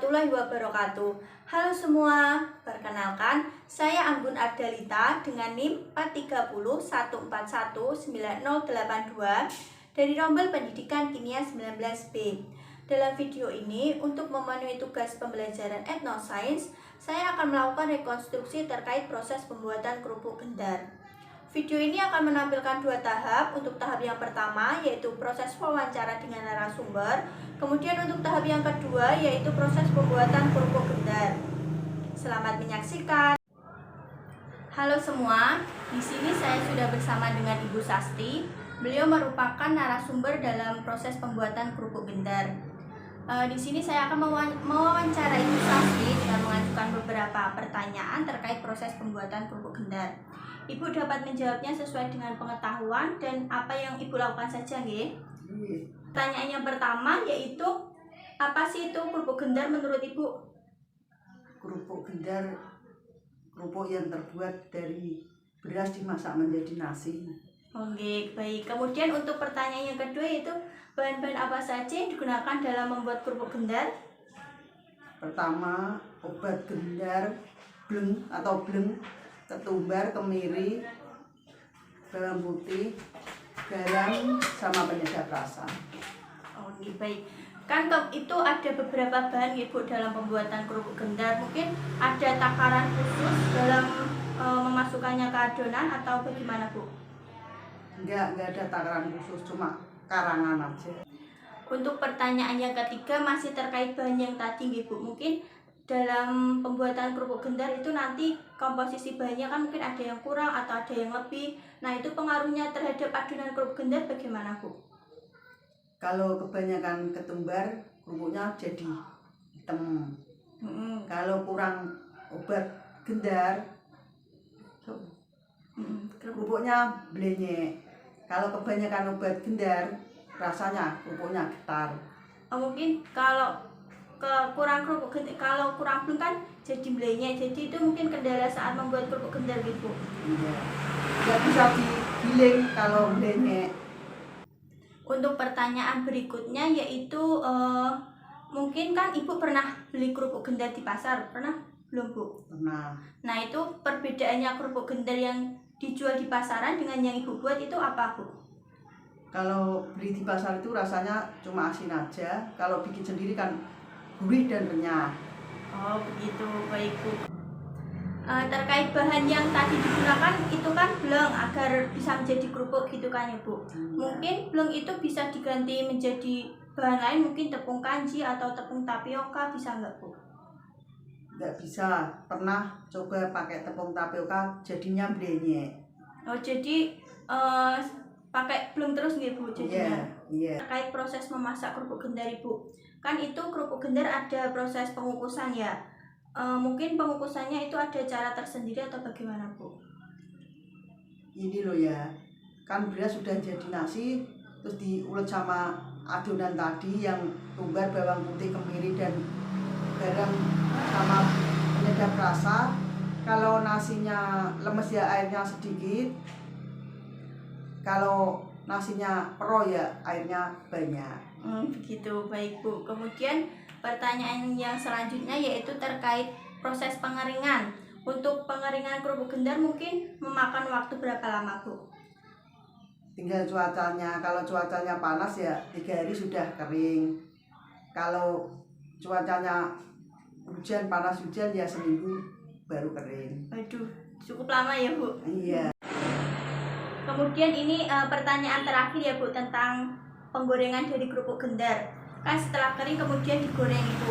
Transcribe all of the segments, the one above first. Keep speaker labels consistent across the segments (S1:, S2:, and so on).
S1: warahmatullahi wabarakatuh. Halo semua, perkenalkan saya Anggun Ardalita dengan NIM 430141982 dari Rombel Pendidikan Kimia 19B. Dalam video ini, untuk memenuhi tugas pembelajaran etnosains, saya akan melakukan rekonstruksi terkait proses pembuatan kerupuk gendar. Video ini akan menampilkan dua tahap. Untuk tahap yang pertama yaitu proses wawancara dengan narasumber. Kemudian untuk tahap yang kedua yaitu proses pembuatan kerupuk gendar. Selamat menyaksikan. Halo semua, di sini saya sudah bersama dengan Ibu Sasti. Beliau merupakan narasumber dalam proses pembuatan kerupuk gendar. Di sini saya akan mewawancarai Ibu Sasti dengan mengajukan beberapa pertanyaan terkait proses pembuatan kerupuk gendar. Ibu dapat menjawabnya sesuai dengan pengetahuan dan apa yang Ibu lakukan saja, nggih? Pertanyaan yang pertama yaitu, apa sih itu kerupuk gendar menurut Ibu?
S2: Kerupuk gendar, kerupuk yang terbuat dari beras dimasak menjadi nasi.
S1: Oke, baik. Kemudian untuk pertanyaan yang kedua yaitu, bahan-bahan apa saja yang digunakan dalam membuat kerupuk gendar?
S2: Pertama, obat gendar, bleng atau bleng, ketumbar, kemiri, bawang putih, garam, sama penyedap rasa.
S1: Oke, baik. Kan itu ada beberapa bahan Ibu dalam pembuatan kerupuk gendar. Mungkin ada takaran khusus dalam memasukkannya ke adonan atau bagaimana, Bu?
S2: Enggak ada takaran khusus, cuma karangan aja.
S1: Untuk pertanyaan yang ketiga masih terkait bahan yang tadi, Bu. Mungkin dalam pembuatan kerupuk gendar itu nanti komposisi bahannya kan mungkin ada yang kurang atau ada yang lebih. Nah, itu pengaruhnya terhadap adonan kerupuk gendar bagaimana, Bu?
S2: Kalau kebanyakan ketumbar, kerupuknya jadi hitam. Kalau kurang obat gendar, kerupuknya blenyek. Kalau kebanyakan obat gendar, rasanya kerupuknya getar.
S1: Mungkin kalau kurang kerupuk gendar, kalau kurang bleng kan jadi blenyek. Jadi itu mungkin kendala saat membuat kerupuk gendar, gitu.
S2: Iya. Nggak bisa digiling kalau blenyek.
S1: Untuk pertanyaan berikutnya yaitu, mungkin kan Ibu pernah beli kerupuk gendar di pasar, pernah belum, Bu?
S2: Pernah.
S1: Nah, itu perbedaannya kerupuk gendar yang dijual di pasaran dengan yang Ibu buat itu apa, Bu?
S2: Kalau beli di pasar itu rasanya cuma asin aja. Kalau bikin sendiri kan gurih dan renyah.
S1: Oh, begitu. Baik, Bu. Terkait bahan yang tadi digunakan itu kan bleng agar bisa menjadi kerupuk gitu kan ya, Bu? Mungkin bleng itu bisa diganti menjadi bahan lain, mungkin tepung kanji atau tepung tapioka, bisa nggak, Bu?
S2: Nggak bisa. Pernah coba pakai tepung tapioka jadinya blenyek.
S1: Oh, jadi pakai bleng terus nggih, Bu, jadinya?
S2: Iya.
S1: Terkait proses memasak kerupuk gendar, Ibu, kan itu kerupuk gendar ada proses pengukusan ya. Mungkin pengukusannya itu ada cara tersendiri atau bagaimana, Bu?
S2: Ini loh ya, kan beras sudah jadi nasi, terus diulet sama adonan tadi yang tumbar, bawang putih, kemiri, dan garam sama penyedap rasa. Kalau nasinya lemes ya airnya sedikit, kalau nasinya pro ya airnya banyak.
S1: Begitu, baik, Bu. Kemudian pertanyaan yang selanjutnya yaitu terkait proses pengeringan. Untuk pengeringan kerupuk gendar mungkin memakan waktu berapa lama, Bu?
S2: Tinggal cuacanya, kalau cuacanya panas ya 3 hari sudah kering. Kalau cuacanya hujan, panas hujan ya seminggu baru kering.
S1: Waduh, cukup lama ya, Bu?
S2: Iya.
S1: Kemudian ini pertanyaan terakhir ya, Bu, tentang penggorengan dari kerupuk gendar. Kan setelah kering kemudian digoreng, Bu.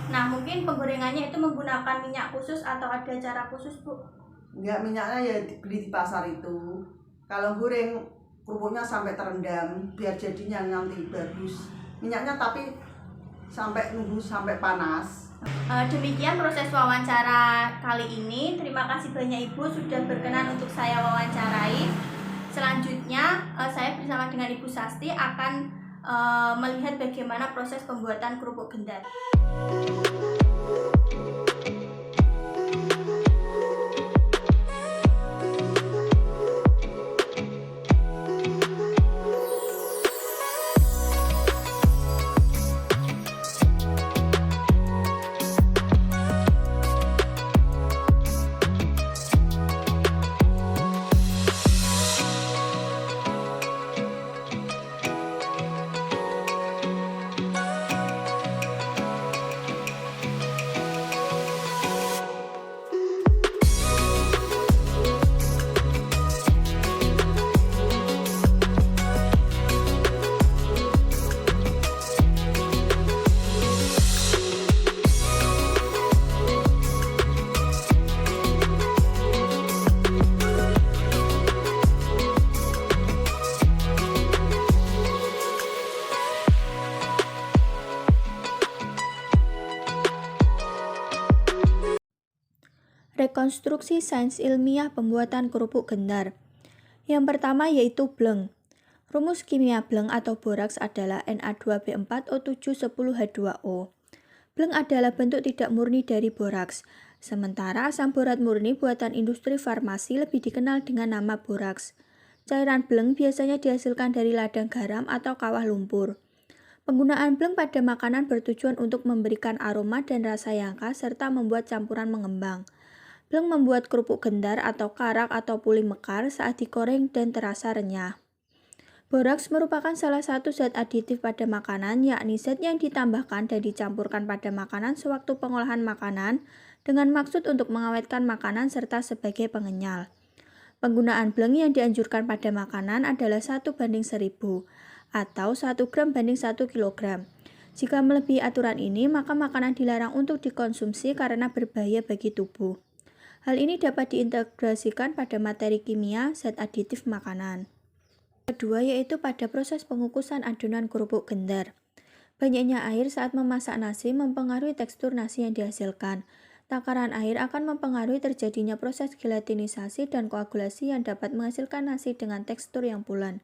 S1: Nah, mungkin penggorengannya itu menggunakan minyak khusus atau ada cara khusus, Bu?
S2: Enggak, minyaknya ya beli di pasar itu. Kalau goreng kerupuknya sampai terendam biar jadinya nanti bagus. Minyaknya tapi nunggu sampai panas.
S1: Demikian proses wawancara kali ini. Terima kasih banyak Ibu sudah berkenan untuk saya wawancarai. Selanjutnya saya bersama dengan Ibu Sasti akan melihat bagaimana proses pembuatan kerupuk gendar. rekonstruksi sains ilmiah pembuatan kerupuk gendar. Yang pertama yaitu bleng. Rumus kimia bleng atau boraks adalah Na2B4O710H2O. Bleng adalah bentuk tidak murni dari boraks, sementara asam borat murni buatan industri farmasi lebih dikenal dengan nama boraks. Cairan bleng biasanya dihasilkan dari ladang garam atau kawah lumpur. Penggunaan bleng pada makanan bertujuan untuk memberikan aroma dan rasa yang khas serta membuat campuran mengembang. Bleng membuat kerupuk gendar atau karak atau puli mekar saat digoreng dan terasa renyah. Boraks merupakan salah satu zat aditif pada makanan, yakni zat yang ditambahkan dan dicampurkan pada makanan sewaktu pengolahan makanan dengan maksud untuk mengawetkan makanan serta sebagai pengenyal. Penggunaan bleng yang dianjurkan pada makanan adalah 1:1000 atau 1 gram banding 1 kg. Jika melebihi aturan ini, maka makanan dilarang untuk dikonsumsi karena berbahaya bagi tubuh. Hal ini dapat diintegrasikan pada materi kimia zat aditif makanan. Kedua yaitu pada proses pengukusan adonan kerupuk gendar. Banyaknya air saat memasak nasi mempengaruhi tekstur nasi yang dihasilkan. Takaran air akan mempengaruhi terjadinya proses gelatinisasi dan koagulasi yang dapat menghasilkan nasi dengan tekstur yang bulan.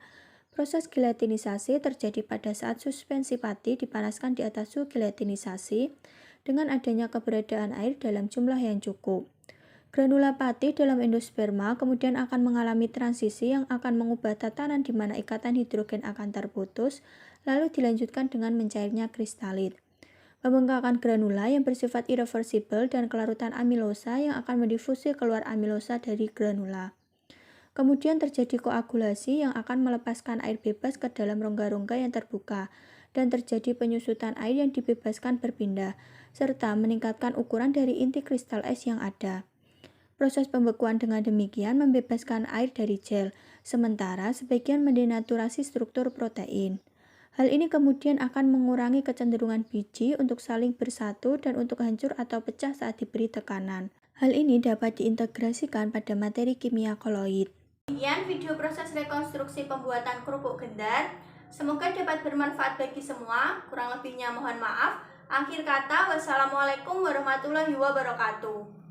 S1: Proses gelatinisasi terjadi pada saat suspensi pati dipanaskan di atas suhu gelatinisasi dengan adanya keberadaan air dalam jumlah yang cukup. Granula pati dalam endosperma kemudian akan mengalami transisi yang akan mengubah tatanan di mana ikatan hidrogen akan terputus, lalu dilanjutkan dengan mencairnya kristalit. Pembengkakan granula yang bersifat irreversibel dan kelarutan amilosa yang akan mendifusi keluar amilosa dari granula. Kemudian terjadi koagulasi yang akan melepaskan air bebas ke dalam rongga-rongga yang terbuka dan terjadi penyusutan air yang dibebaskan berpindah, serta meningkatkan ukuran dari inti kristal es yang ada. Proses pembekuan dengan demikian membebaskan air dari gel, sementara sebagian mendenaturasi struktur protein. Hal ini kemudian akan mengurangi kecenderungan biji untuk saling bersatu dan untuk hancur atau pecah saat diberi tekanan. Hal ini dapat diintegrasikan pada materi kimia koloid. Demikian video proses rekonstruksi pembuatan kerupuk gendar. Semoga dapat bermanfaat bagi semua. Kurang lebihnya mohon maaf. Akhir kata, wassalamualaikum warahmatullahi wabarakatuh.